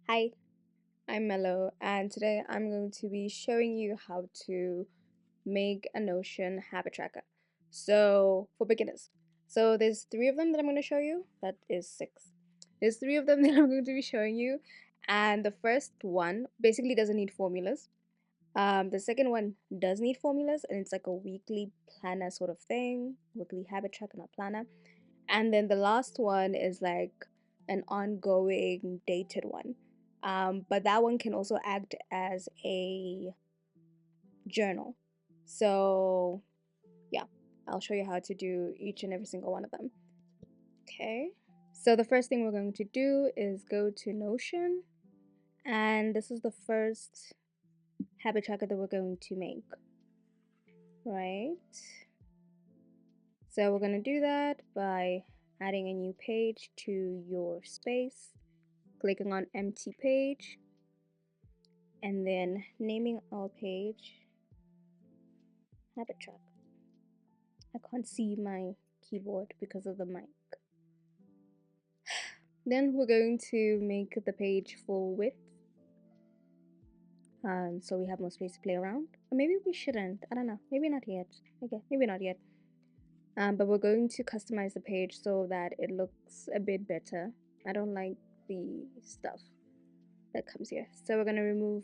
Hi, I'm Mello, and today I'm going to be showing you how to make a Notion habit tracker. So, for beginners. So, there's three of them that I'm going to show you. That is six. There's three of them that I'm going to be showing you, and the first one basically doesn't need formulas. The second one does need formulas, and it's like a weekly planner sort of thing, weekly habit tracker, not planner. And then the last one is like an ongoing dated one. But that one can also act as a journal. So, yeah, I'll show you how to do each and every single one of them. Okay, so the first thing we're going to do is go to Notion, and this is the first habit tracker that we're going to make, right? So we're going to do that by adding a new page to your space, clicking on empty page, and then naming our page habit track. I can't see my keyboard because of the mic. Then we're going to make the page full width, so we have more space to play around. Or maybe we shouldn't. I don't know. Maybe not yet. Okay, maybe not yet. But we're going to customize the page so that it looks a bit better. I don't like the stuff that comes here. So we're going to remove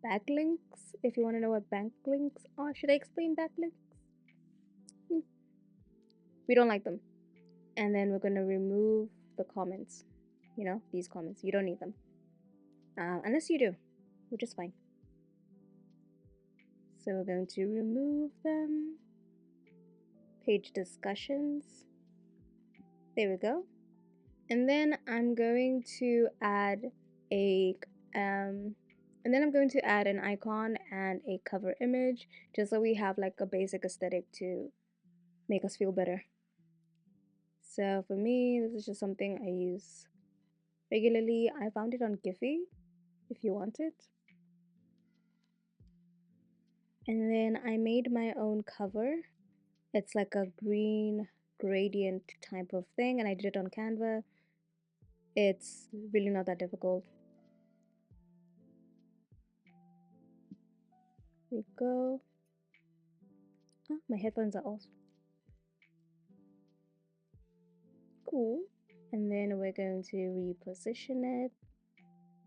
backlinks. If you want to know what backlinks are, should I explain backlinks? We don't like them. And then we're going to remove the comments. You know, these comments. You don't need them. Unless you do, which is fine. So we're going to remove them. Page discussions. There we go. And then I'm going to add a an icon and a cover image just so we have like a basic aesthetic to make us feel better. So for me, this is just something I use regularly. I found it on Giphy if you want it. And then I made my own cover. It's like a green gradient type of thing, and I did it on Canva. It's really not that difficult. Here we go. Oh, my headphones are off. Cool. And then we're going to reposition it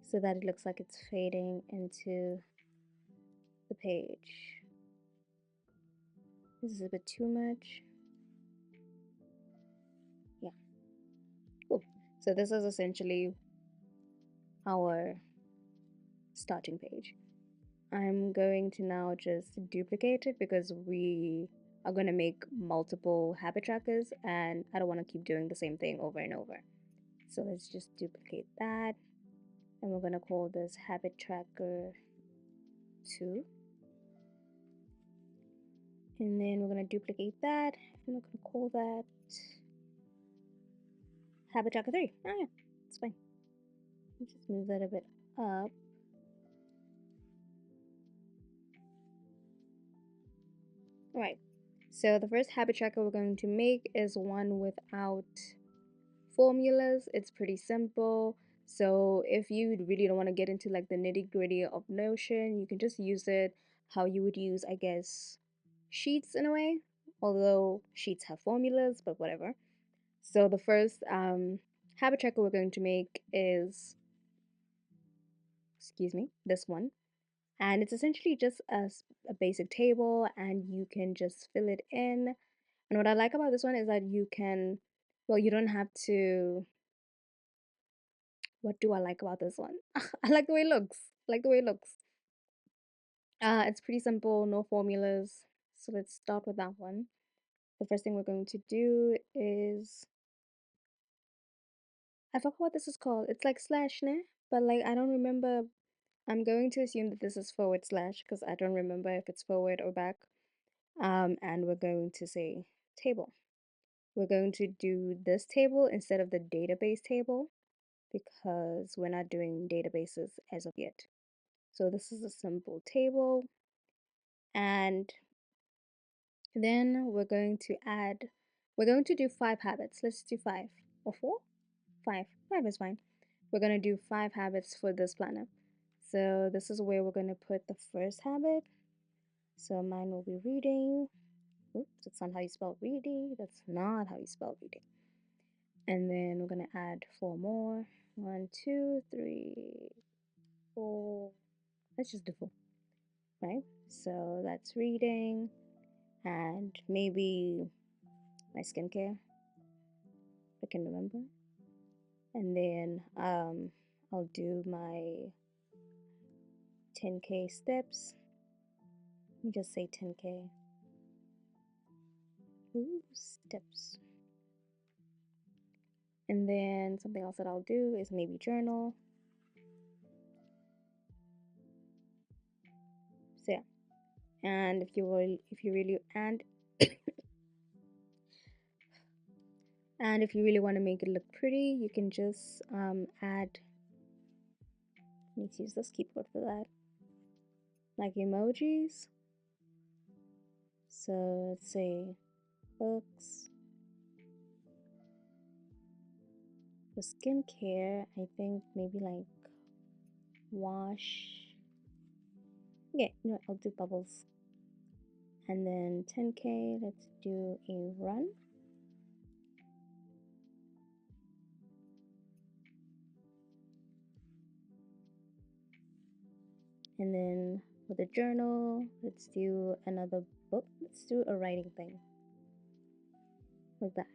so that it looks like it's fading into the page. This is a bit too much. Yeah. Cool. So this is essentially our starting page. I'm going to now just duplicate it because we are going to make multiple habit trackers and I don't want to keep doing the same thing over and over. So let's just duplicate that, and we're going to call this habit tracker 2. And then we're going to duplicate that, and we're going to call that habit tracker 3. Oh yeah, it's fine. Let's just move that a bit up. Alright, so the first habit tracker we're going to make is one without formulas. It's pretty simple. So if you really don't want to get into like the nitty-gritty of Notion, you can just use it how you would use, I guess, Sheets in a way, although Sheets have formulas, but whatever. So the first habit tracker we're going to make is, excuse me, this one. And it's essentially just a basic table, and you can just fill it in. And what I like about this one is that you can, well, you don't have to. What do I like about this one? I like the way it looks. I like the way it looks. It's pretty simple, no formulas. So let's start with that one. The first thing we're going to do is, I forgot what this is called. It's like slash, ne? But like I don't remember. I'm going to assume that this is forward slash because I don't remember if it's forward or back. And we're going to say table. We're going to do this table instead of the database table because we're not doing databases as of yet. So this is a simple table, and then we're going to do 5 habits. Let's do 5 or 4. 5 is fine. we're going to do 5 habits for this planner. So this is where we're going to put the first habit. So mine will be reading. Oops, that's not how you spell reading. That's not how you spell reading. And then we're going to add 4 more. 1, 2, 3, 4. Let's just do 4, right? So that's reading and maybe my skincare, if I can remember. And then I'll do my 10K steps. Let me just say 10K. Ooh, steps. And then something else that I'll do is maybe journal. So yeah. And if you really and if you really want to make it look pretty, you can just add, let me use this keyboard for that, like emojis. So let's say books. For skincare, I think maybe like wash. Yeah, you know what, I'll do bubbles. And then 10K, let's do a run. And then for the journal, let's do another book. Let's do a writing thing. Like that.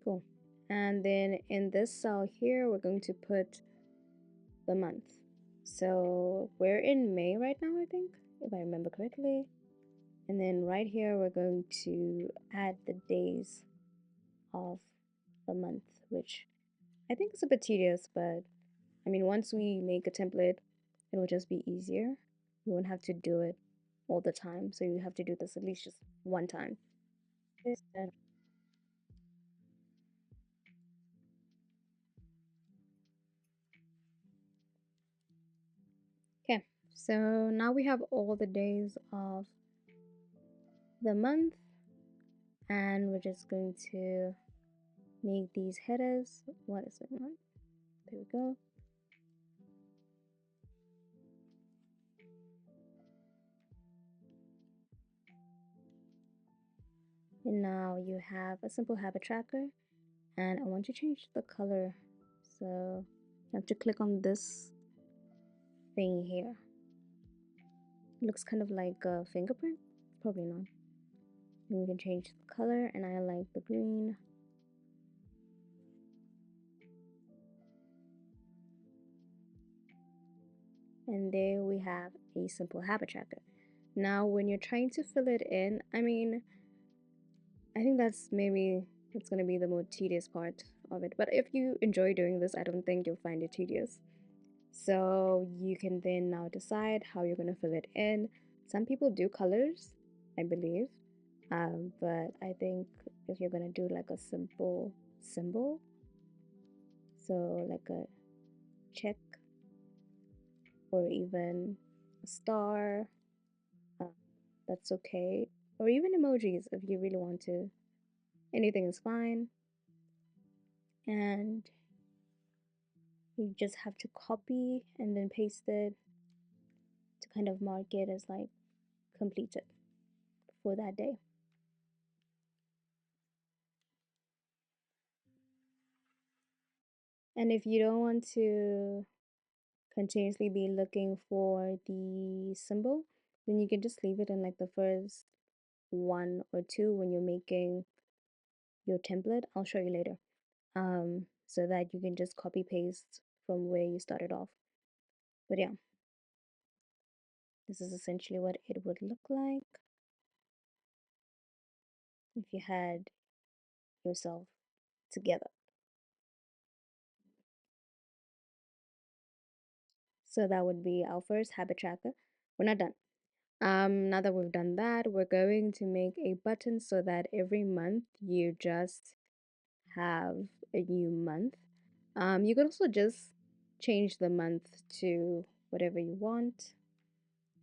Cool. And then in this cell here, we're going to put the month. So we're in May right now, I think, if I remember correctly. And then right here, we're going to add the days of the month, which I think is a bit tedious, but I mean, once we make a template, it will just be easier. You won't have to do it all the time. So you have to do this at least just one time. Okay, so now we have all the days of the month, and we're just going to make these headers. What is it? There we go. And now you have a simple habit tracker, and I want to change the color. So you have to click on this thing here. It looks kind of like a fingerprint. Probably not. And we can change the color, and I like the green. And there we have a simple habit tracker. Now, when you're trying to fill it in, I mean, I think that's maybe it's going to be the more tedious part of it. But if you enjoy doing this, I don't think you'll find it tedious. So you can then now decide how you're going to fill it in. Some people do colors, I believe. But I think if you're going to do like a simple symbol, so like a check or even a star, uh, that's okay. Or even emojis if you really want to. Anything is fine. And you just have to copy and then paste it to kind of mark it as like completed for that day. And if you don't want to continuously be looking for the symbol, then you can just leave it in like the first 1 or 2 when you're making your template. I'll show you later. So that you can just copy paste from where you started off. But yeah, this is essentially what it would look like if you had yourself together. So that would be our first habit tracker. We're not done. Now that we've done that, we're going to make a button so that every month you just have a new month. You can also just change the month to whatever you want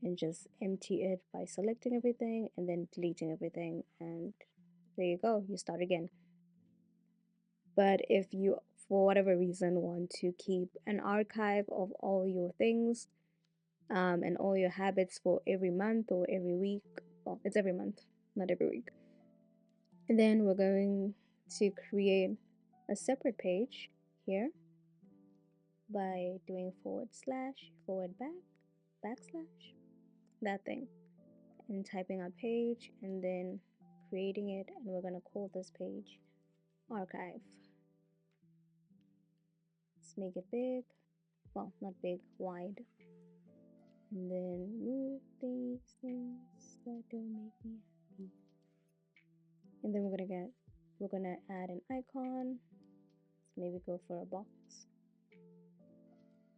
and just empty it by selecting everything and then deleting everything, and there you go, you start again. But if you, for whatever reason, want to keep an archive of all your things and all your habits for every month or every week, well, it's every month, not every week. And then we're going to create a separate page here by doing forward slash, forward back, backslash, that thing, and typing our page and then creating it. And we're going to call this page archive. Let's make it big. Well, not big, wide. And then move these things that don't make me happy. And then we're gonna add an icon. Let's maybe go for a box.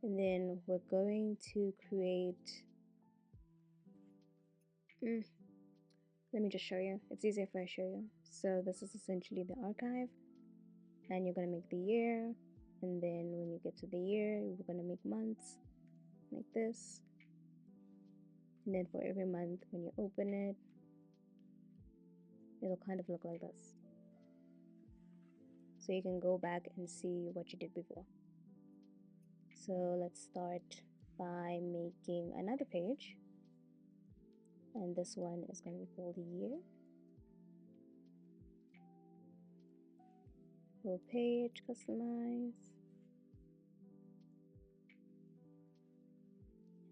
And then we're going to create, let me just show you. It's easier if I show you. So this is essentially the archive, and you're gonna make the year. And then when you get to the year, we're gonna make months like this. And then for every month, when you open it, it'll kind of look like this. So you can go back and see what you did before. So let's start by making another page, and this one is going to be called year. Full page, customize,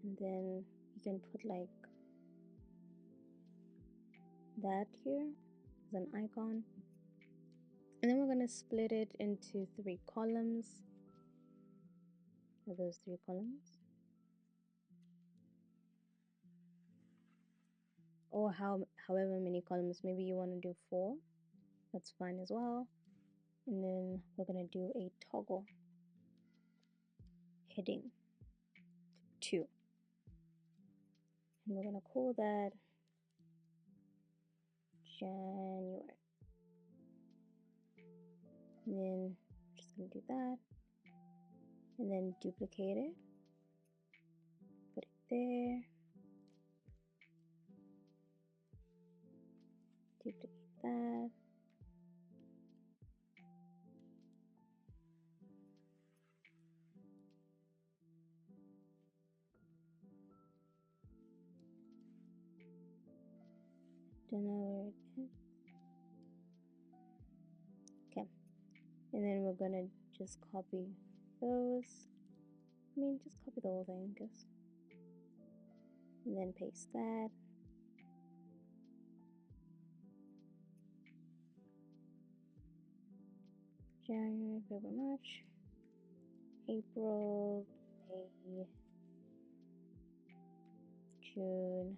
and then you can put like that here as an icon. And then we're going to split it into 3 columns. Are those 3 columns? Or however many columns. Maybe you want to do 4. That's fine as well. And then we're going to do a toggle heading 2. And we're going to call that January. And then just gonna do that, and then duplicate it, put it there, duplicate that, don't know where it is. Okay, and then we're gonna just copy those. Just copy the whole thing, I guess. And then paste that. January, February, March, April, May, June,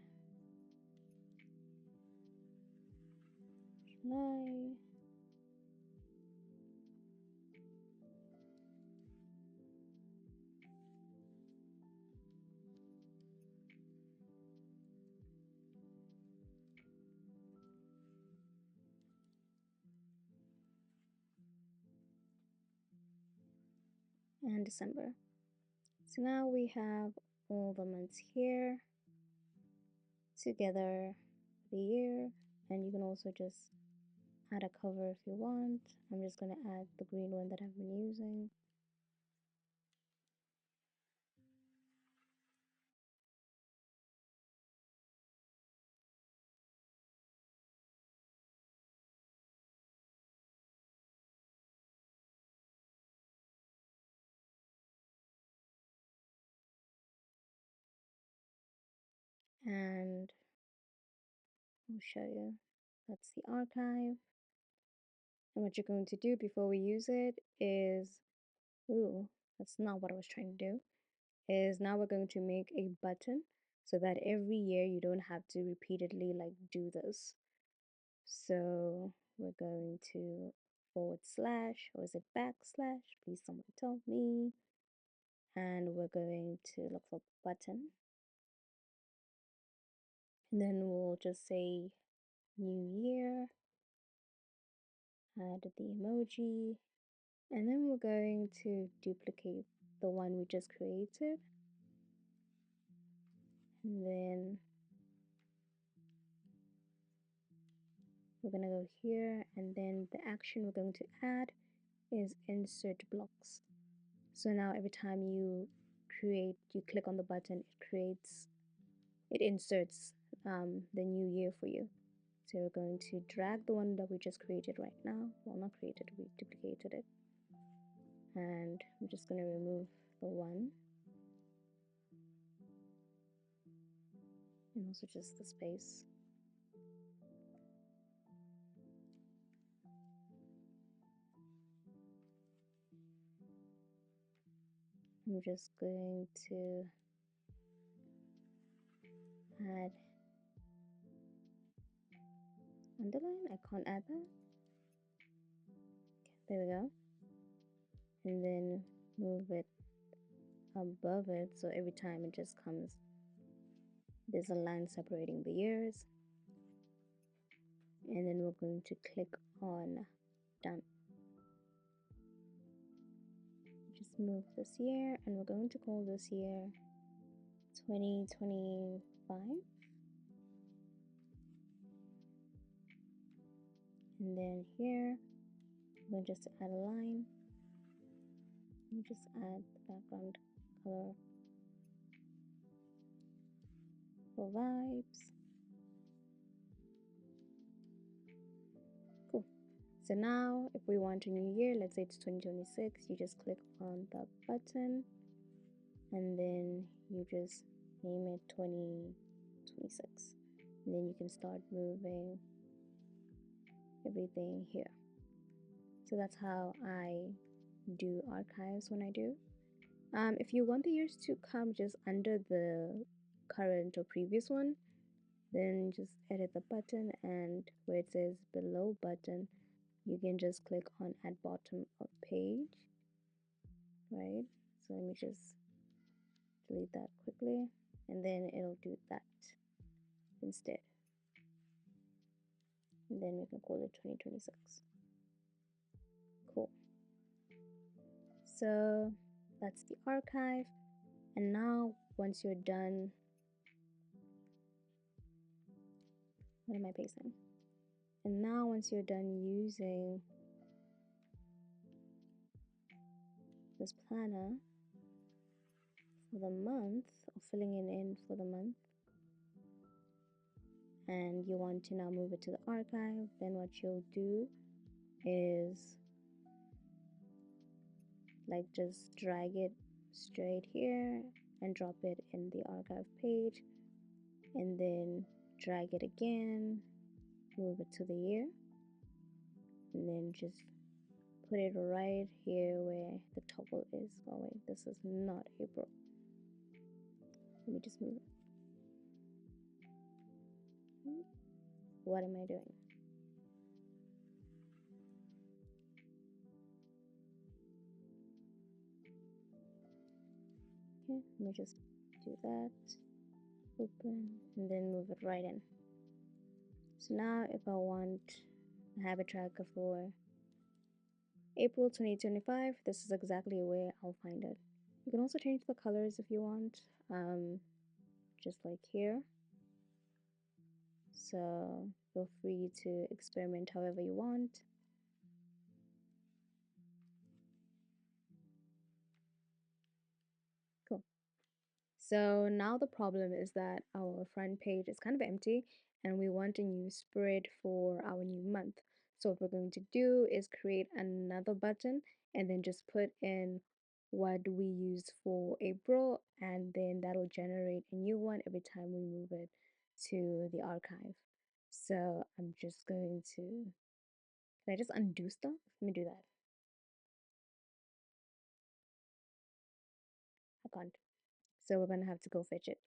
July, and December. So now we have all the months here together for the year, and you can also just add a cover if you want. I'm just going to add the green one that I've been using. And I'll show you. That's the archive. And what you're going to do before we use it is, that's not what I was trying to do, is now we're going to make a button so that every year you don't have to repeatedly like do this. So we're going to forward slash, or is it backslash? Please someone tell me. And we're going to look for button. And then we'll just say new year, add the emoji, and then we're going to duplicate the one we just created. And then we're going to go here, and then the action we're going to add is insert blocks. So now every time you click on the button, it inserts the new year for you. So we're going to drag the one that we just created right now. Well, not created, we duplicated it. And I'm just going to remove the one. And also just the space. I'm just going to add underline. I can't add that. There we go. And then move it above it, so every time it just comes, there's a line separating the years. And then we're going to click on done. Just move this year, and we're going to call this year 2025. And then here, I'm going just to add a line. And just add the background color for vibes. Cool. So now, if we want a new year, let's say it's 2026, you just click on the button, and then you just name it 2026. And then you can start moving everything here. So that's how I do archives when I do. If you want the years to come just under the current or previous one, then just edit the button, and where it says below button, you can just click on at bottom of page, right? So let me just delete that quickly, and then it'll do that instead. And then we can call it 2026. Cool. So that's the archive. And now once you're done, what am I pasting? And now once you're done using this planner for the month, or filling it in for the month, and you want to now move it to the archive, then what you'll do is like just drag it straight here and drop it in the archive page, and then drag it again, move it to the year, and then just put it right here where the toggle is. Oh wait, this is not April. Let me just move it. What am I doing? Okay, let me just do that. Open, and then move it right in. So now if I want a habit tracker for April 2025, this is exactly where I'll find it. You can also change the colors if you want, just like here. So feel free to experiment however you want. Cool. So now the problem is that our front page is kind of empty, and we want a new spread for our new month. So what we're going to do is create another button and then just put in what we used for April, and then that'll generate a new one every time we move it to the archive. So I'm just going to, can I just undo stuff? Let me do that. I can't. So we're gonna have to go fetch it.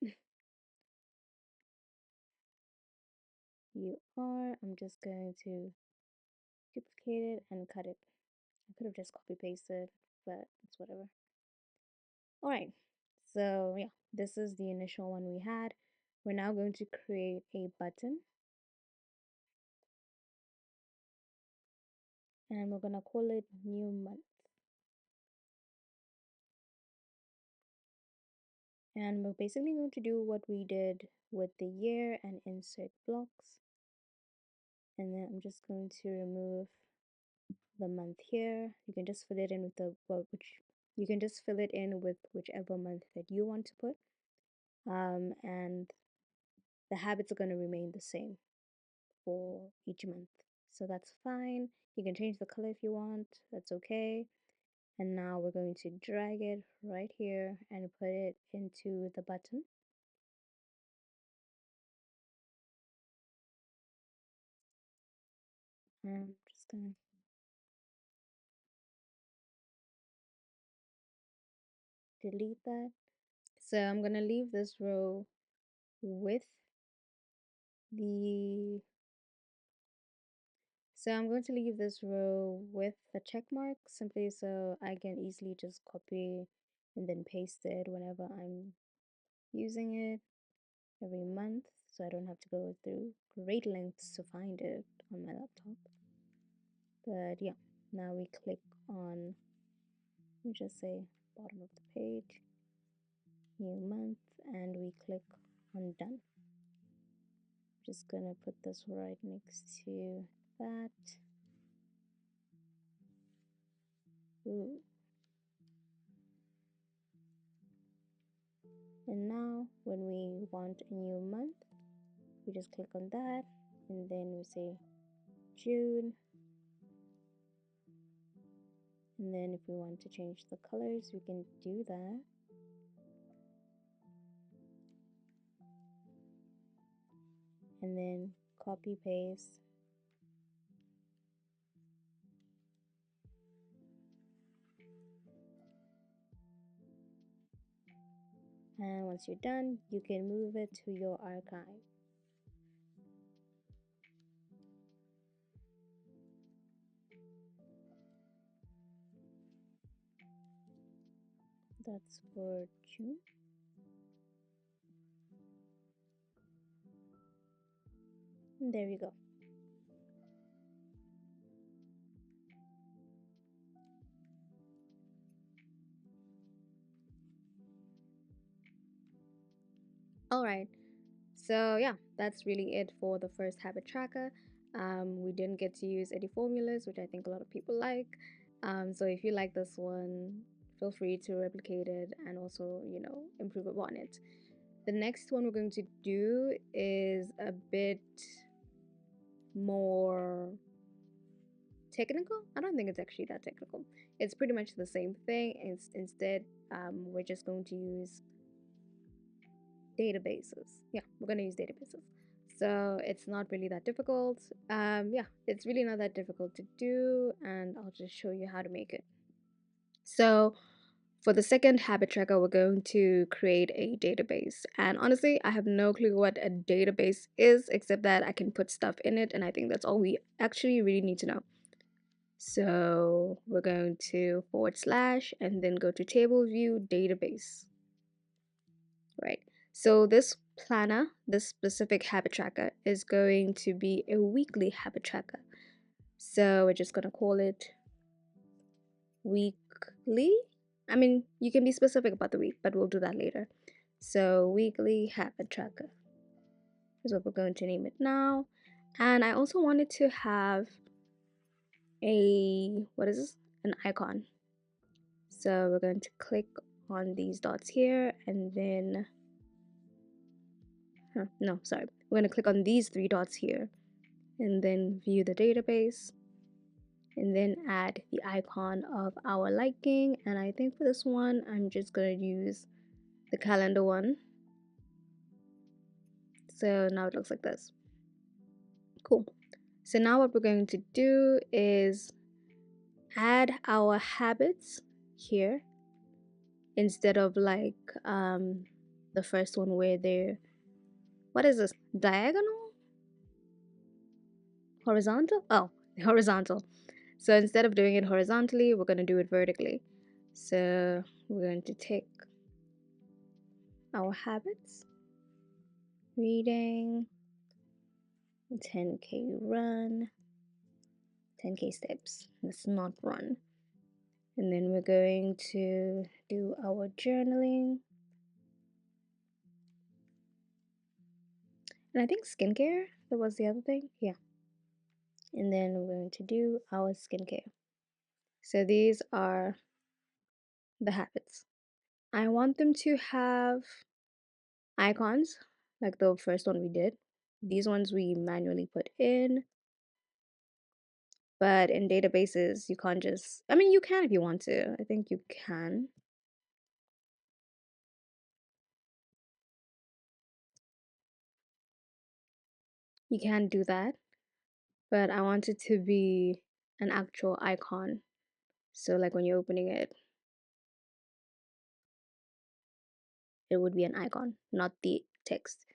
You are, I'm just going to duplicate it and cut it. I could have just copy pasted, but it's whatever. All right, so yeah, this is the initial one we had. We're now going to create a button, and we're gonna call it new month. And we're basically going to do what we did with the year and insert blocks. And then I'm just going to remove the month here. You can just fill it in with you can just fill it in with whichever month that you want to put. And the habits are going to remain the same for each month. So that's fine. You can change the color if you want. That's okay. And now we're going to drag it right here and put it into the button. I'm just gonna delete that. So I'm gonna leave this row with the so I'm going to leave this row with the check mark simply so I can easily just copy and then paste it whenever I'm using it every month, so I don't have to go through great lengths to find it on my laptop. But yeah, now we click on, let me just say bottom of the page, new month, and we click on done. Just gonna put this right next to that. Ooh. And now when we want a new month, we just click on that and then we say June. And then if we want to change the colors, we can do that. And then copy paste. And once you're done, you can move it to your archive. That's for June. And there you go. All right. So yeah, that's really it for the first habit tracker. We didn't get to use any formulas, which I think a lot of people like. So if you like this one, feel free to replicate it and also, improve upon it. The next one we're going to do is a bit more technical. I don't think it's actually that technical. It's pretty much the same thing. Instead, we're just going to use databases. Yeah, we're going to use databases. So it's not really that difficult. Yeah, it's really not that difficult to do, and I'll just show you how to make it. So for the second habit tracker, we're going to create a database. And honestly, I have no clue what a database is, except that I can put stuff in it, and I think that's all we actually really need to know. So we're going to / and then go to table view database. Right. So this planner, this specific habit tracker, is going to be a weekly habit tracker. So we're just going to call it weekly. I mean, you can be specific about the week, but we'll do that later. So weekly habit tracker is what we're going to name it now. And I also wanted to have what is this? An icon. So we're going to click on these dots here and then, no, sorry. We're going to click on these 3 dots here and then view the database and then add the icon of our liking. And I think for this one, I'm just going to use the calendar one. So now it looks like this. Cool. So now what we're going to do is add our habits here instead of like the first one where they're, what is this, diagonal, horizontal? Oh, horizontal. So instead of doing it horizontally, we're going to do it vertically. So we're going to take our habits, reading, 10K run, 10K steps. Let's not run. And then we're going to do our journaling. And I think skincare, that was the other thing. Yeah. And then we're going to do our skincare. So these are the habits. I want them to have icons, like the first one we did. These ones we manually put in, but in databases, you can't just, I mean, you can if you want to. I think you can. You can do that, but I want it to be an actual icon. So like when you're opening it, it would be an icon, not the text.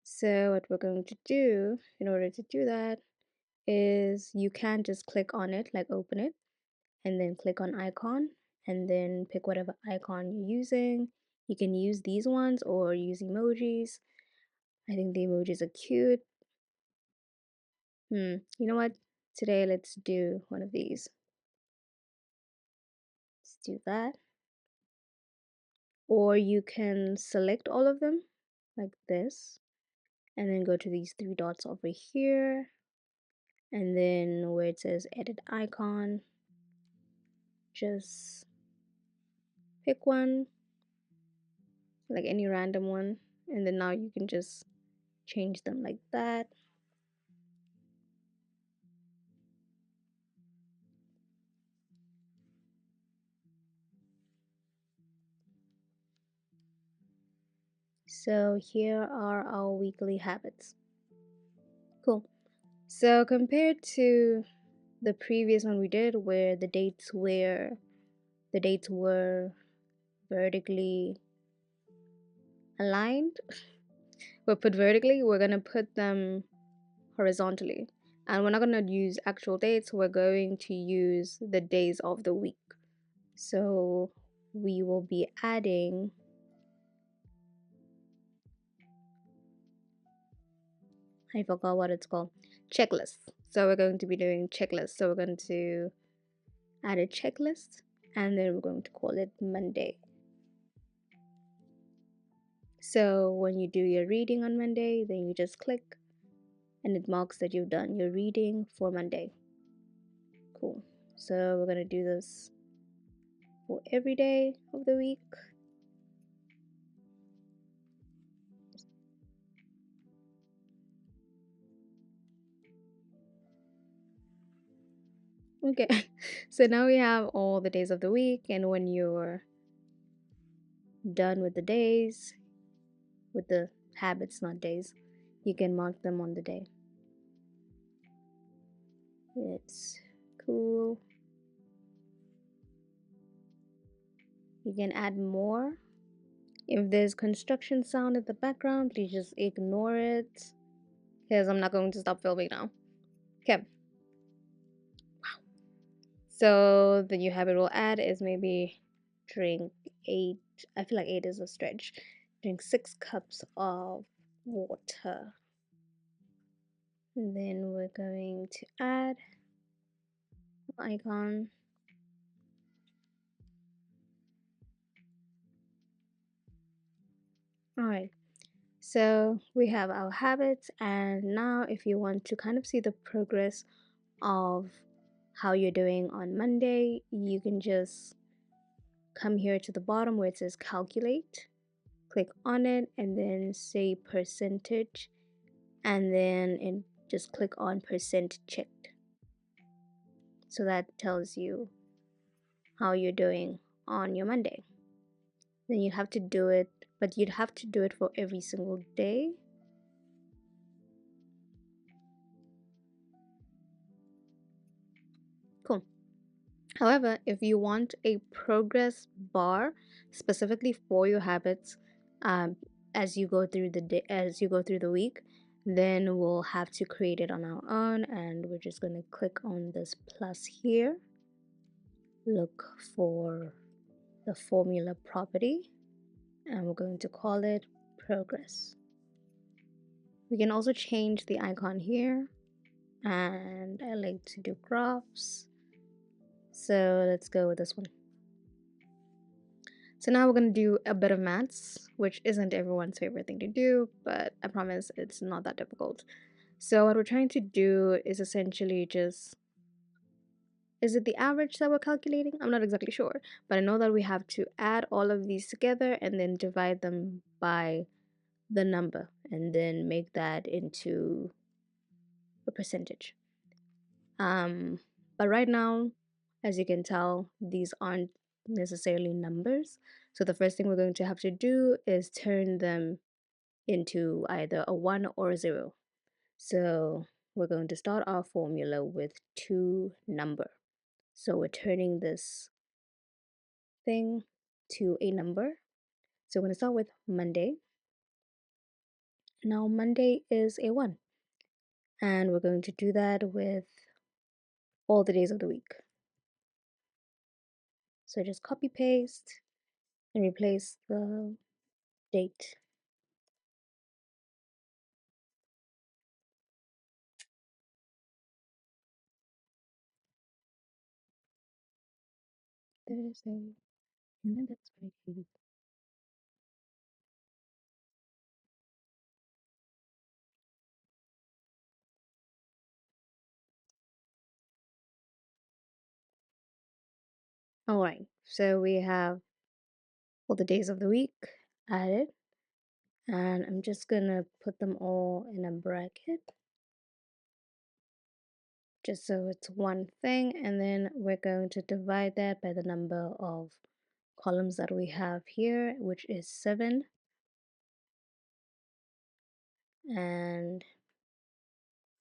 So what we're going to do in order to do that is you can just click on it, like open it, and then click on icon, and then pick whatever icon you're using. You can use these ones or use emojis. I think the emojis are cute. You know what? Today, let's do one of these. Let's do that. Or you can select all of them like this, and then go to these three dots over here, and then where it says edit icon, just pick one, like any random one, and then now you can just change them like that. So here are our weekly habits. Cool. So compared to the previous one we did where the dates were vertically aligned, we're put vertically, we're gonna put them horizontally. And we're not gonna use actual dates, we're going to use the days of the week. So we will be adding, I forgot what it's called, checklists. So we're going to be doing checklists. So we're going to add a checklist, and then we're going to call it Monday. So when you do your reading on Monday, then you just click and it marks that you've done your reading for Monday. Cool. So we're gonna do this for every day of the week. Okay, so now we have all the days of the week, and when you're done with the days, with the habits, not days, you can mark them on the day. It's cool. You can add more. If there's construction sound in the background, please just ignore it, because I'm not going to stop filming now. Okay. So the new habit we'll add is maybe drink 8, I feel like 8 is a stretch. Drink 6 cups of water. And then we're going to add icon. Alright, so we have our habits, and now if you want to kind of see the progress of how you're doing on Monday, you can just come here to the bottom where it says calculate, click on it, and then say percentage, and then just click on percent checked. So that tells you how you're doing on your Monday. Then you'd have to do it, but you'd have to do it for every single day. Cool. However, if you want a progress bar specifically for your habits, as you go through the day, as you go through the week, then we'll have to create it on our own, and we're just going to click on this plus here, look for the formula property, and we're going to call it progress. We can also change the icon here, and I like to do graphs, so let's go with this one. So now we're going to do a bit of maths, which isn't everyone's favorite thing to do, but I promise it's not that difficult. So what we're trying to do is essentially just Is it the average that we're calculating? I'm not exactly sure, but I know that we have to add all of these together and then divide them by the number and then make that into a percentage. But right now, as you can tell, these aren't necessarily numbers. So the first thing we're going to have to do is turn them into either a 1 or a 0. So we're going to start our formula with to number. So we're turning this thing to a number. So we're going to start with Monday. Now Monday is a 1. And we're going to do that with all the days of the week. So just copy paste and replace the date. Thursday, and then that's Friday. All right, so we have all the days of the week added, and I'm just gonna put them all in a bracket just so it's one thing, and then we're going to divide that by the number of columns that we have here, which is 7, and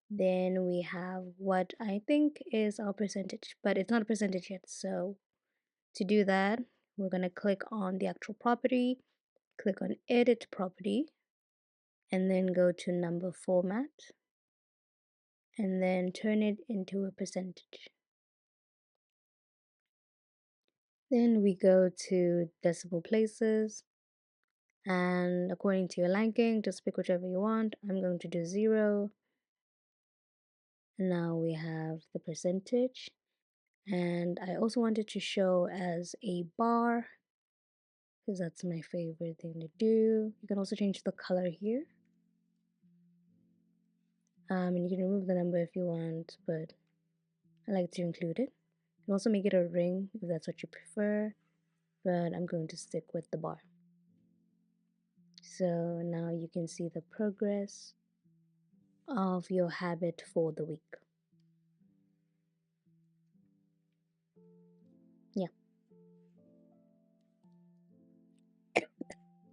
then we have what I think is our percentage, but it's not a percentage yet. So to do that, we're going to click on the actual property, click on edit property, and then go to number format, and then turn it into a percentage. Then we go to decimal places, and according to your liking, just pick whichever you want. I'm going to do 0. Now we have the percentage, and I also wanted to show as a bar because that's my favorite thing to do. You can also change the color here, and you can remove the number if you want, but I like to include it. You can also make it a ring if that's what you prefer, but I'm going to stick with the bar. So now you can see the progress of your habit for the week. Yeah.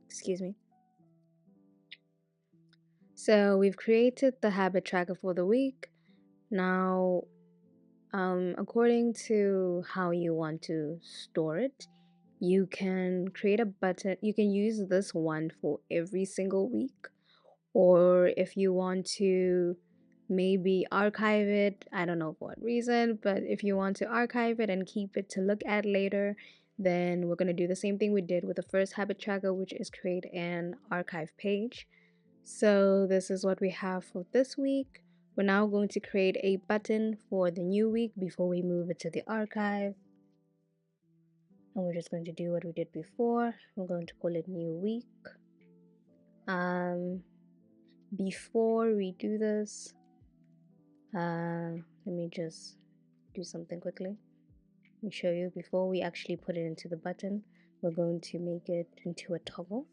Excuse me. So we've created the habit tracker for the week. Now, according to how you want to store it, you can create a button. You can use this one for every single week, or if you want to maybe archive it, I don't know for what reason, but if you want to archive it and keep it to look at later, then we're going to do the same thing we did with the first habit tracker, which is create an archive page. So this is what we have for this week. We're now going to create a button for the new week before we move it to the archive. And we're just going to do what we did before. We're going to call it new week. Before we do this, let me just do something quickly. Let me show you. Before we actually put it into the button, we're going to make it into a toggle.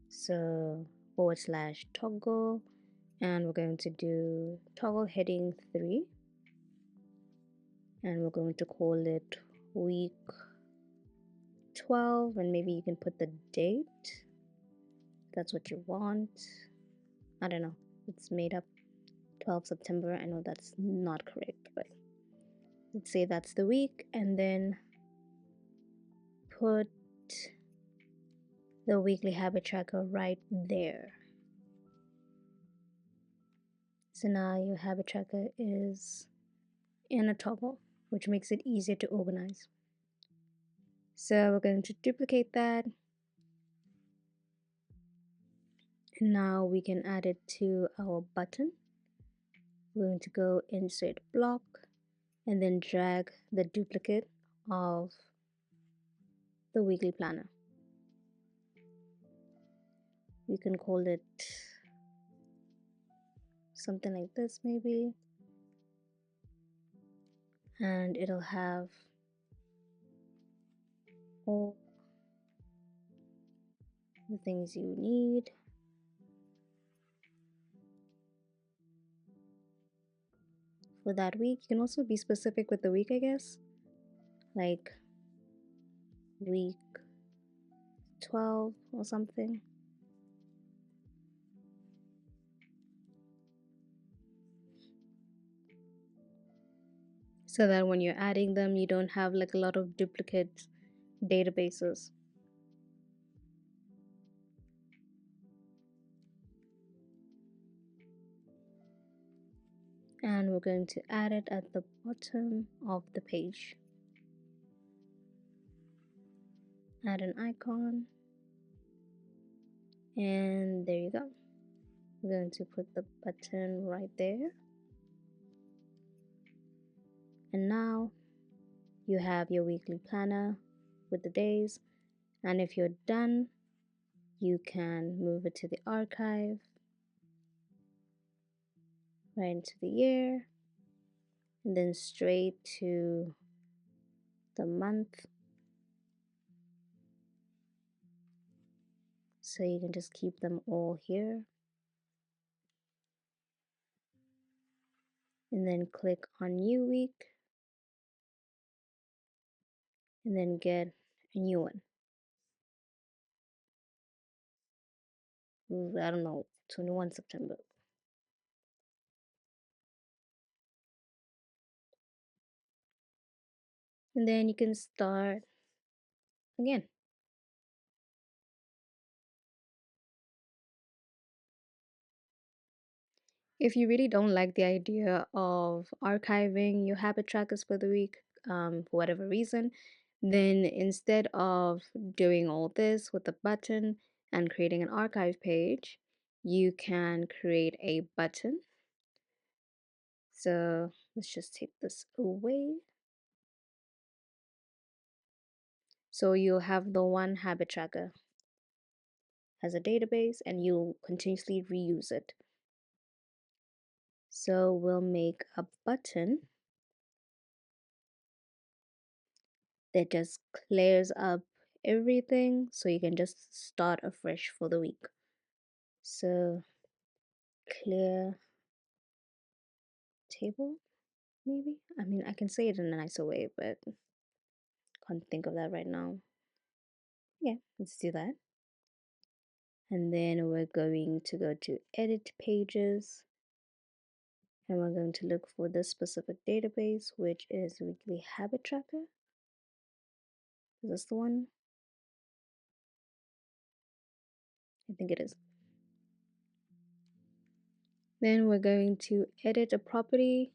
So / toggle, and we're going to do toggle heading 3, and we're going to call it week 12, and maybe you can put the date. That's what you want. I don't know. It's made up 12 September. I know that's not correct, but let's say that's the week, and then put the weekly habit tracker right there. So now your habit tracker is in a toggle, which makes it easier to organize. So we're going to duplicate that. And now we can add it to our button. We're going to go insert block and then drag the duplicate of the weekly planner. We can call it something like this maybe. and it'll have all the things you need. For that week, you can also be specific with the week, I guess, like week 12 or something. So that when you're adding them, you don't have like a lot of duplicate databases. And we're going to add it at the bottom of the page. Add an icon, and there you go. We're going to put the button right there. And now you have your weekly planner with the days, and if you're done, you can move it to the archive, right into the year, and then straight to the month. So you can just keep them all here, and then click on new week, and then get a new one. I don't know, 21 September. And then you can start again. If you really don't like the idea of archiving your habit trackers for the week, for whatever reason, then instead of doing all this with the button and creating an archive page, you can create a button. So let's just take this away. So you'll have the one habit tracker as a database and you'll continuously reuse it. So we'll make a button that just clears up everything so you can just start afresh for the week. So clear table, maybe? I mean, I can say it in a nicer way, but can't think of that right now. Yeah, let's do that. And then we're going to go to edit pages and we're going to look for this specific database, which is weekly habit tracker. Is this the one? I think it is. Then we're going to edit a property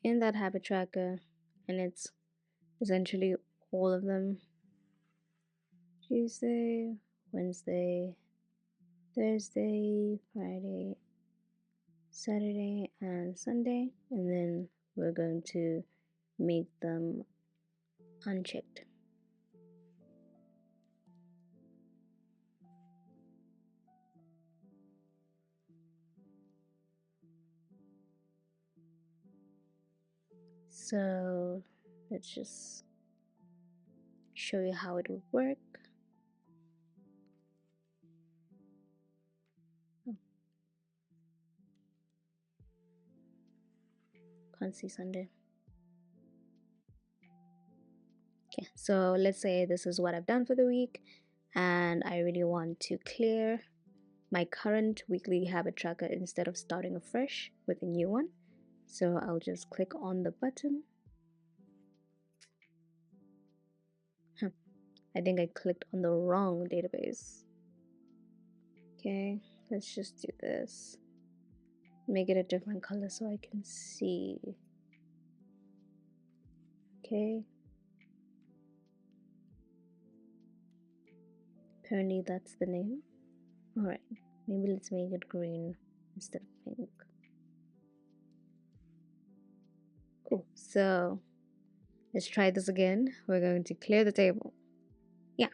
in that habit tracker, and it's essentially all of them: Tuesday, Wednesday, Thursday, Friday, Saturday, and Sunday. And then we're going to make them unchecked. So let's just show you how it would work. Oh, can't see Sunday. Okay, so let's say this is what I've done for the week and I really want to clear my current weekly habit tracker instead of starting afresh with a new one. So I'll just click on the button. I think I clicked on the wrong database. Okay, let's just do this. Make it a different color so I can see. Okay. Apparently that's the name. Alright, maybe let's make it green instead of pink. Cool, so let's try this again. We're going to clear the table. Yeah,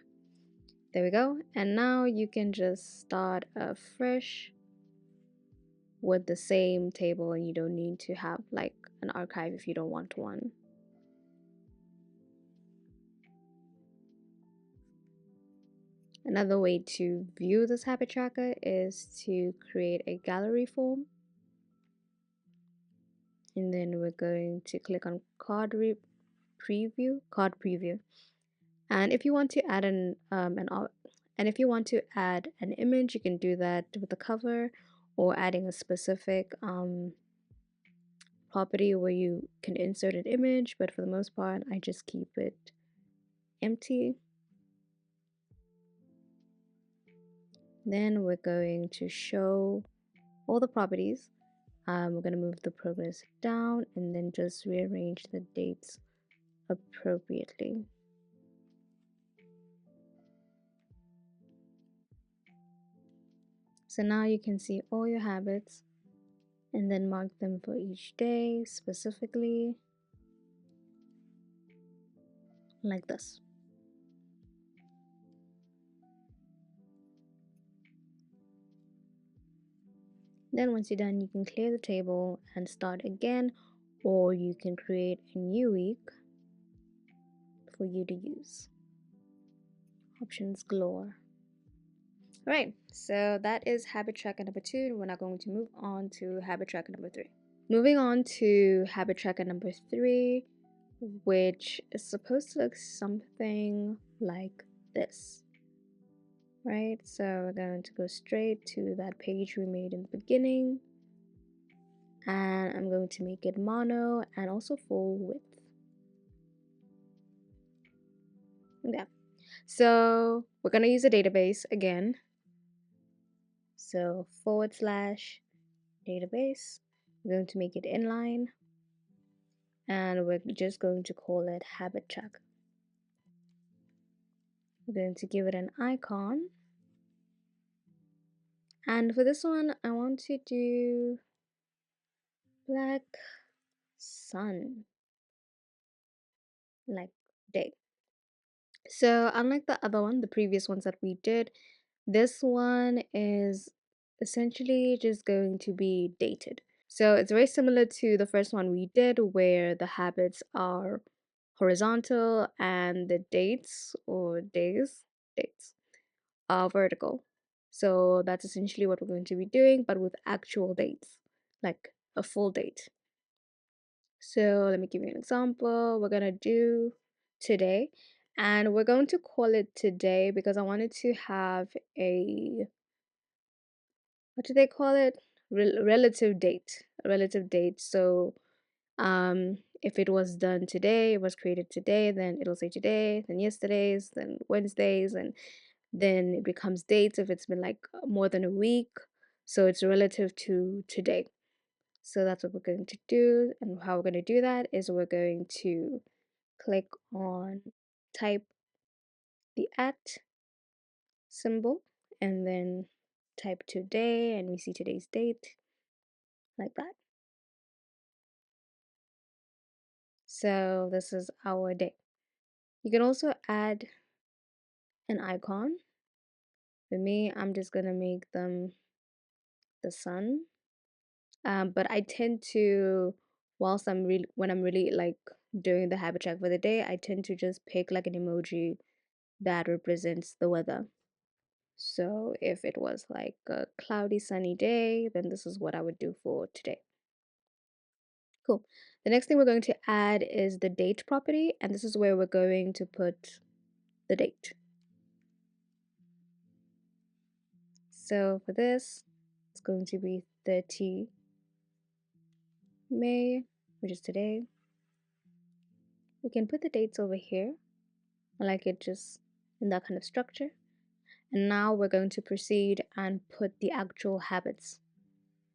there we go. And now you can just start afresh with the same table and you don't need to have like an archive if you don't want one. Another way to view this habit tracker is to create a gallery form. And then we're going to click on card preview. And if you want to add and if you want to add an image, you can do that with the cover, or adding a specific property where you can insert an image, but for the most part, I just keep it empty. Then we're going to show all the properties. We're going to move the progress down and then just rearrange the dates appropriately. So now you can see all your habits and then mark them for each day specifically, like this. Then once you're done, you can clear the table and start again, or you can create a new week for you to use. Options galore. Alright, so that is habit tracker number 2. We're now going to move on to habit tracker number 3. Moving on to habit tracker number 3, which is supposed to look something like this. Right, so we're going to go straight to that page we made in the beginning, and I'm going to make it mono and also full width. Okay, so we're going to use a database again. So /database, we're going to make it inline, and we're just going to call it habit track. We're going to give it an icon, and for this one I want to do black sun, like day. So unlike the other one, the previous ones that we did, this one is essentially just going to be dated. So it's very similar to the first one we did, where the habits are horizontal and the dates are vertical. So that's essentially what we're going to be doing, but with actual dates, like a full date. So let me give you an example. We're gonna do today, and we're going to call it today because I wanted to have a, what do they call it? Relative date. A relative date. So if it was done today, it was created today, then it'll say today, then yesterday's, then Wednesdays, and then it becomes dates if it's been like more than a week. So it's relative to today. So that's what we're going to do. And how we're going to do that is we're going to click on type the at symbol and then type today, and we see today's date like that. So this is our day. You can also add an icon. For me, I'm just gonna make them the sun. But I tend to, when I'm really like doing the habit track for the day, I tend to just pick like an emoji that represents the weather. So if it was like a cloudy, sunny day, then this is what I would do for today. Cool. The next thing we're going to add is the date property, and this is where we're going to put the date. So for this, it's going to be 30 May, which is today. We can put the dates over here. I like it just in that kind of structure. And now we're going to proceed and put the actual habits.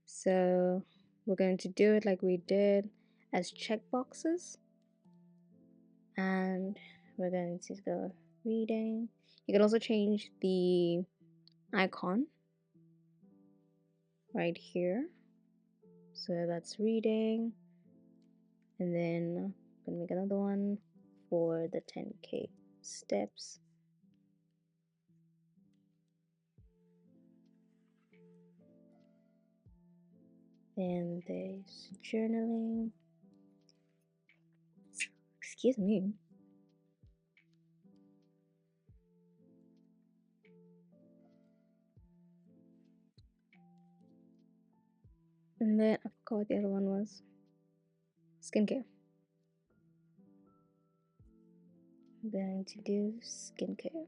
So we're going to do it like we did as checkboxes. And we're going to go reading. You can also change the icon right here. So that's reading. And then I'm gonna make another one for the 10K steps. And there's journaling. Excuse me. And then I forgot what the other one was. Skincare. I'm going to do skincare.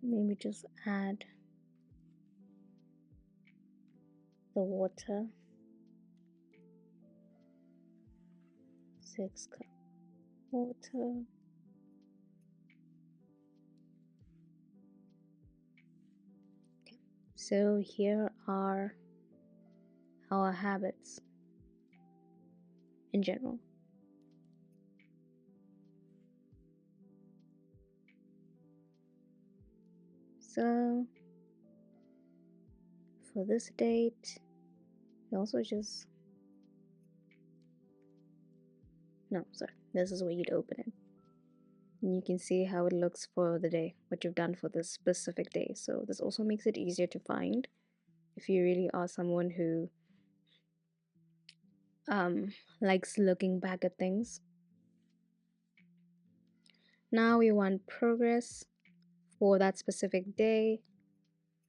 Maybe just add the water. 6 cup water. Okay. So here are our habits in general. So for this date, you also just this is where you'd open it. And you can see how it looks for the day, what you've done for this specific day. So this also makes it easier to find if you really are someone who likes looking back at things. Now we want progress for that specific day.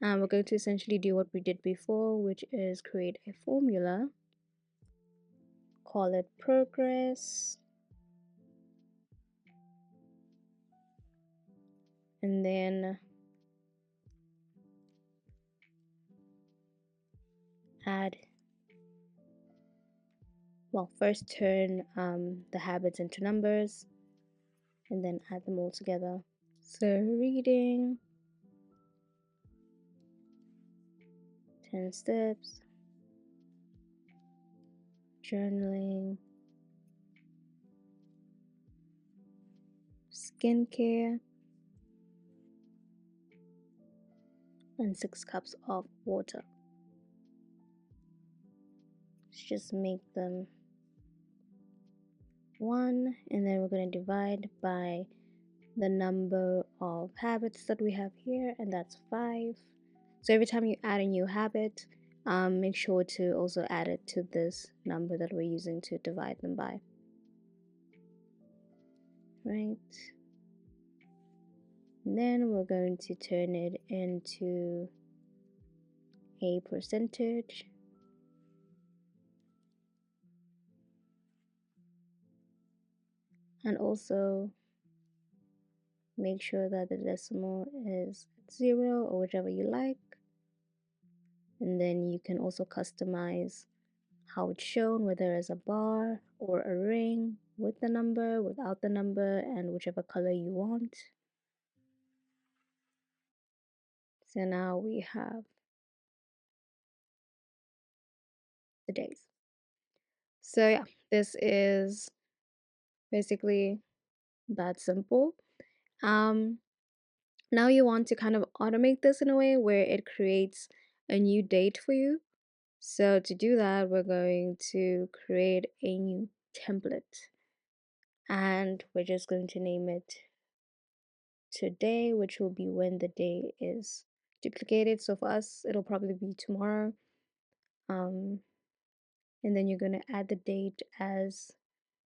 And we're going to essentially do what we did before, which is create a formula, call it progress, and then add, well, first turn the habits into numbers and then add them all together. So reading, 10 steps, journaling, skincare, and 6 cups of water. Let's just make them 1, and then we're going to divide by the number of habits that we have here, and that's 5. So every time you add a new habit, make sure to also add it to this number that we're using to divide them by. Right? And then we're going to turn it into a percentage. And also make sure that the decimal is 0 or whichever you like. And then you can also customize how it's shown, whether as a bar or a ring with the number, without the number, and whichever color you want. So now we have the days. So yeah, this is basically that simple. Now you want to kind of automate this in a way where it creates a new date for you. So to do that, we're going to create a new template, and we're just going to name it today, which will be when the day is duplicated. So for us, it'll probably be tomorrow. And then you're going to add the date as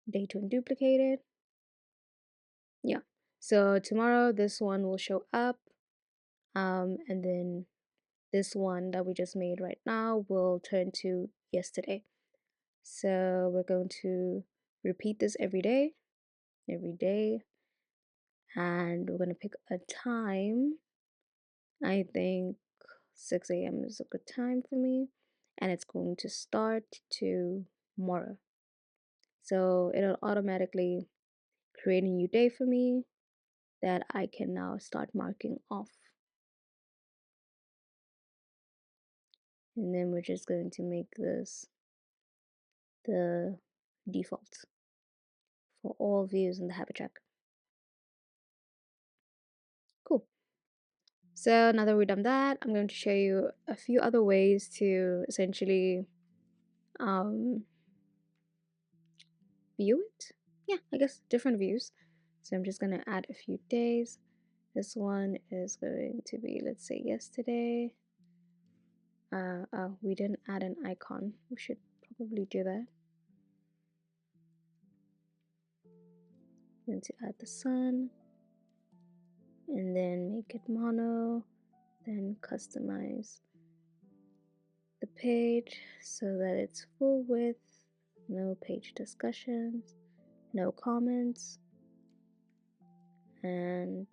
date when duplicated. Yeah. So tomorrow, this one will show up. And then this one that we just made right now will turn to yesterday. So we're going to repeat this every day, and we're going to pick a time. I think 6 a.m. is a good time for me, and it's going to start tomorrow. So it'll automatically create a new day for me that I can now start marking off. And then we're just going to make this the default for all views in the habit track. Cool. So now that we've done that, I'm going to show you a few other ways to essentially view it. Yeah, I guess different views. So I'm just going to add a few days. This one is going to be, let's say, yesterday. We didn't add an icon. We should probably do that. I'm going to add the sun and then make it mono, then customize the page so that it's full width, no page discussions, no comments, and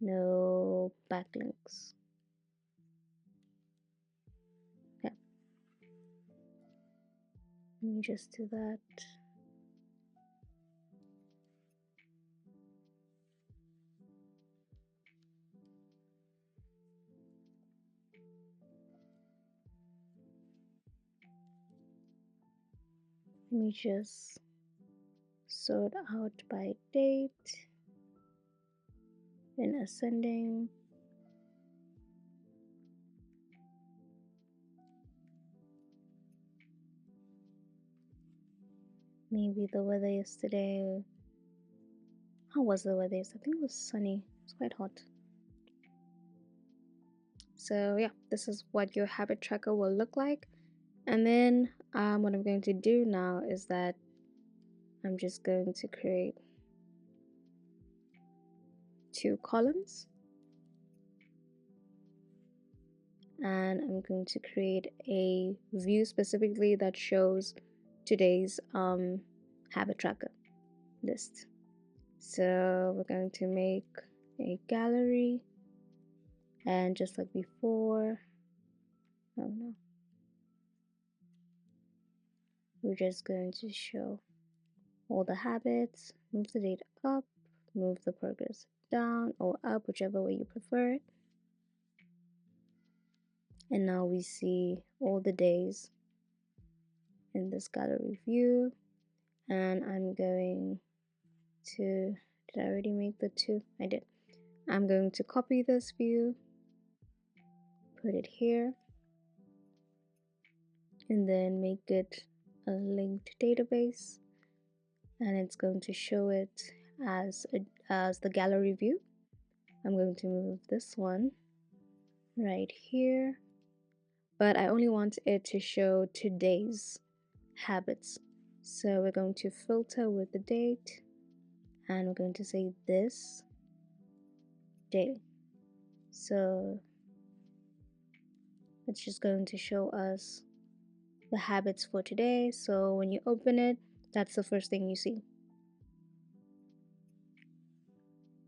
no backlinks. Okay, let me just do that. Let me just sort out by date in ascending. Maybe the weather yesterday. How was the weather yesterday? I think it was sunny. It's quite hot. So yeah, this is what your habit tracker will look like. And then what I'm going to do now is that I'm just going to create 2 columns. And I'm going to create a view specifically that shows today's habit tracker list. So we're going to make a gallery, and just like before, oh no, we're just going to show all the habits, move the date up, move the progress down or up, whichever way you prefer it. And now we see all the days in this gallery view. And I'm going to, did I already make the 2? I did. I'm going to copy this view, put it here, and then make it a linked database, and it's going to show it as the gallery view. I'm going to move this one right here, but I only want it to show today's habits. So we're going to filter with the date, and we're going to say this day. So it's just going to show us the habits for today. So when you open it, that's the first thing you see.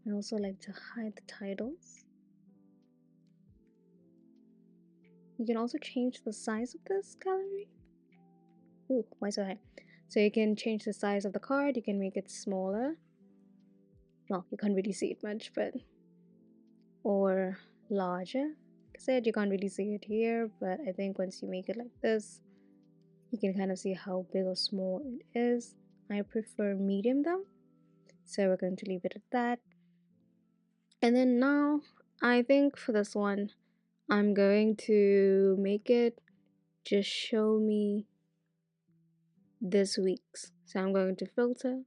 I also like to hide the titles. You can also change the size of this gallery. Ooh, why so high? So you can change the size of the card. You can make it smaller. Well, you can't really see it much, but or larger. Like I said, you can't really see it here, but I think once you make it like this, you can kind of see how big or small it is. I prefer medium though, so we're going to leave it at that. And then now, I think for this one, I'm going to make it just show me this week's. So I'm going to filter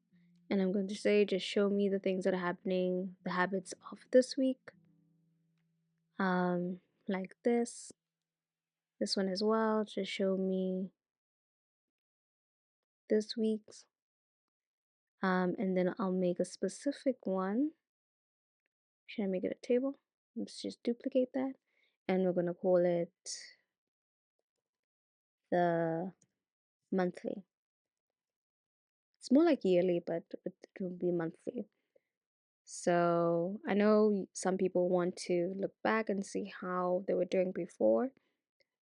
and I'm going to say just show me the things that are happening, the habits of this week. Like this one as well, just show me this week's. And then I'll make a specific one. Should I make it a table? Let's just duplicate that, and we're gonna call it the monthly. It's more like yearly, but it will be monthly. So I know some people want to look back and see how they were doing before.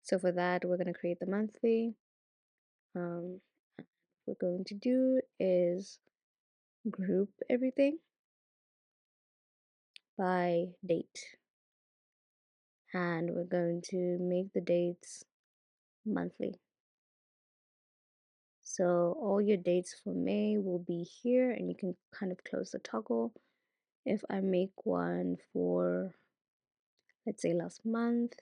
So for that, we're going to create the monthly. What we're going to do is group everything by date. And we're going to make the dates monthly. So all your dates for May will be here, and you can kind of close the toggle. If I make one for, let's say, last month,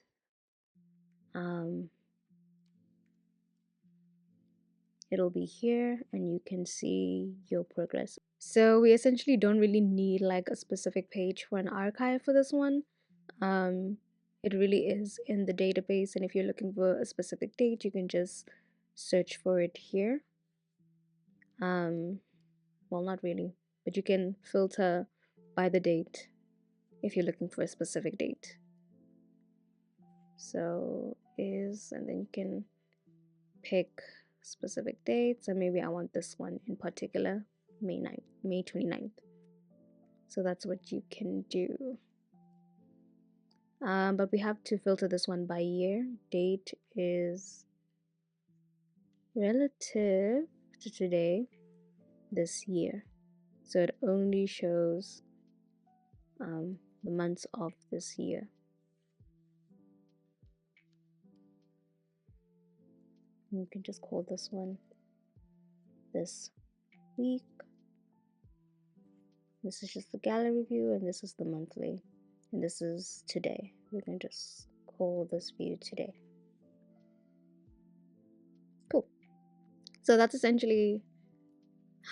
it'll be here and you can see your progress. So we essentially don't really need like a specific page for an archive for this one. It really is in the database, and if you're looking for a specific date, you can just search for it here. One well, not really, but you can filter by the date if you're looking for a specific date. So and then you can pick specific dates, and maybe I want this one in particular, May 29th. So that's what you can do. But we have to filter this one by year. Date is relative to today, this year. So it only shows the months of this year. And you can just call this one this week. This is just the gallery view, and this is the monthly. And this is today. We can just call this view today. Cool. So that's essentially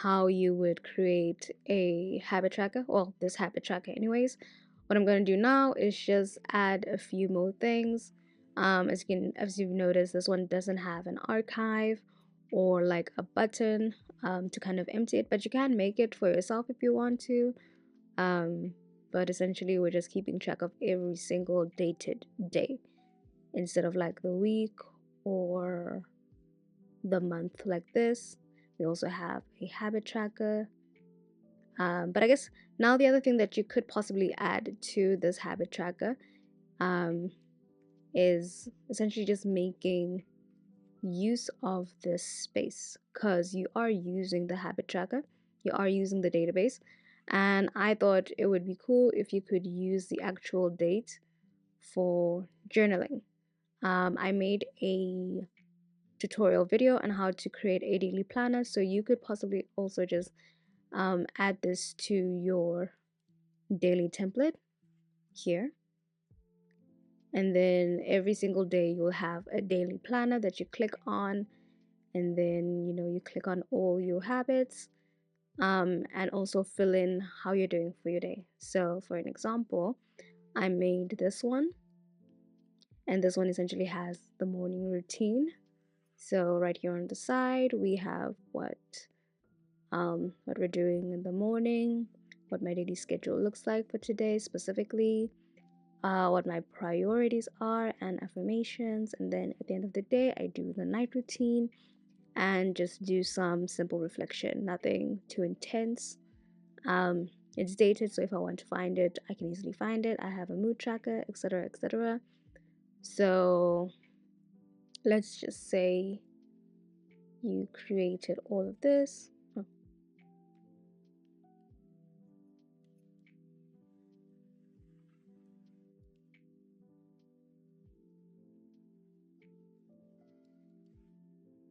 how you would create a habit tracker. Well, this habit tracker anyways. What I'm going to do now is just add a few more things. As you've noticed, this one doesn't have an archive or like a button to kind of empty it, but you can make it for yourself if you want to. But essentially we're just keeping track of every single dated day instead of like the week or the month like this. We also have a habit tracker. But I guess now the other thing that you could possibly add to this habit tracker is essentially just making use of this space, because you are using the habit tracker, you are using the database, and I thought it would be cool if you could use the actual date for journaling. I made a tutorial video on how to create a daily planner, so you could possibly also just add this to your daily template here. And then every single day you'll have a daily planner that you click on, and then you click on all your habits, and also fill in how you're doing for your day. So for an example, I made this one, and this one essentially has the morning routine. So right here on the side we have what we're doing in the morning, what my daily schedule looks like for today specifically, what my priorities are, and affirmations. And then at the end of the day I do the night routine and just do some simple reflection, nothing too intense. It's dated, so if I want to find it I can easily find it. I have a mood tracker, etc, etc. So let's just say you created all of this.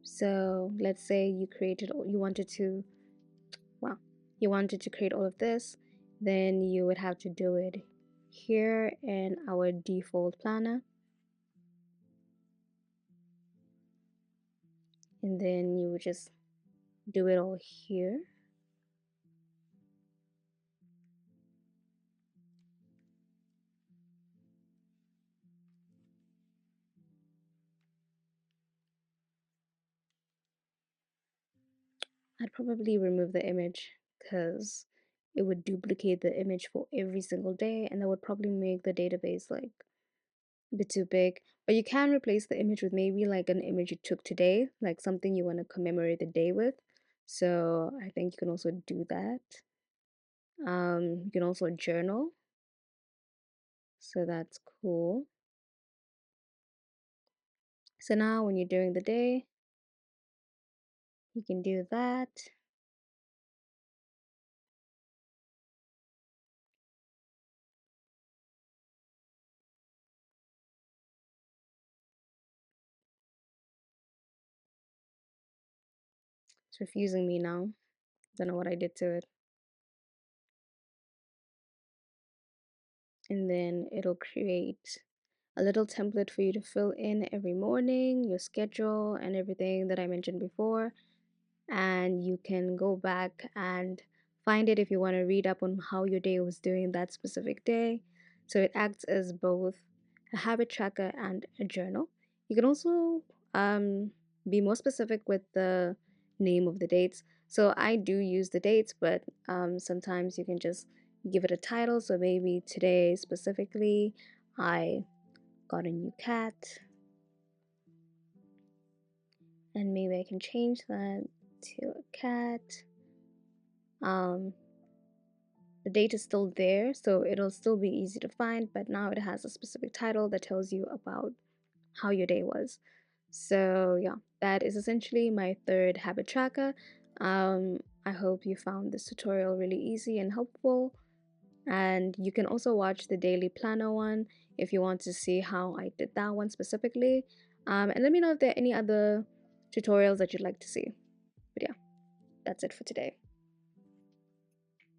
So let's say you wanted to create all of this, then you would have to do it here in our default planner, and then you would just do it all here. I'd probably remove the image because it would duplicate the image for every single day, and that would probably make the database like a bit too big. But you can replace the image with maybe like an image you took today, like something you want to commemorate the day with. So I think you can also do that. You can also journal, so that's cool. So now when you're doing the day, you can do that. It's refusing me now. Don't know what I did to it. And then it'll create a little template for you to fill in every morning, your schedule and everything that I mentioned before. And you can go back and find it if you want to read up on how your day was doing that specific day. So it acts as both a habit tracker and a journal. You can also be more specific with the name of the dates. So I do use the dates, but sometimes you can just give it a title. So maybe today specifically, I got a new cat, and maybe I can change that to a cat. The date is still there, so it'll still be easy to find, but now it has a specific title that tells you about how your day was. So yeah, that is essentially my third habit tracker. I hope you found this tutorial really easy and helpful. And you can also watch the daily planner one if you want to see how I did that one specifically. And let me know if there are any other tutorials that you'd like to see. But yeah, that's it for today.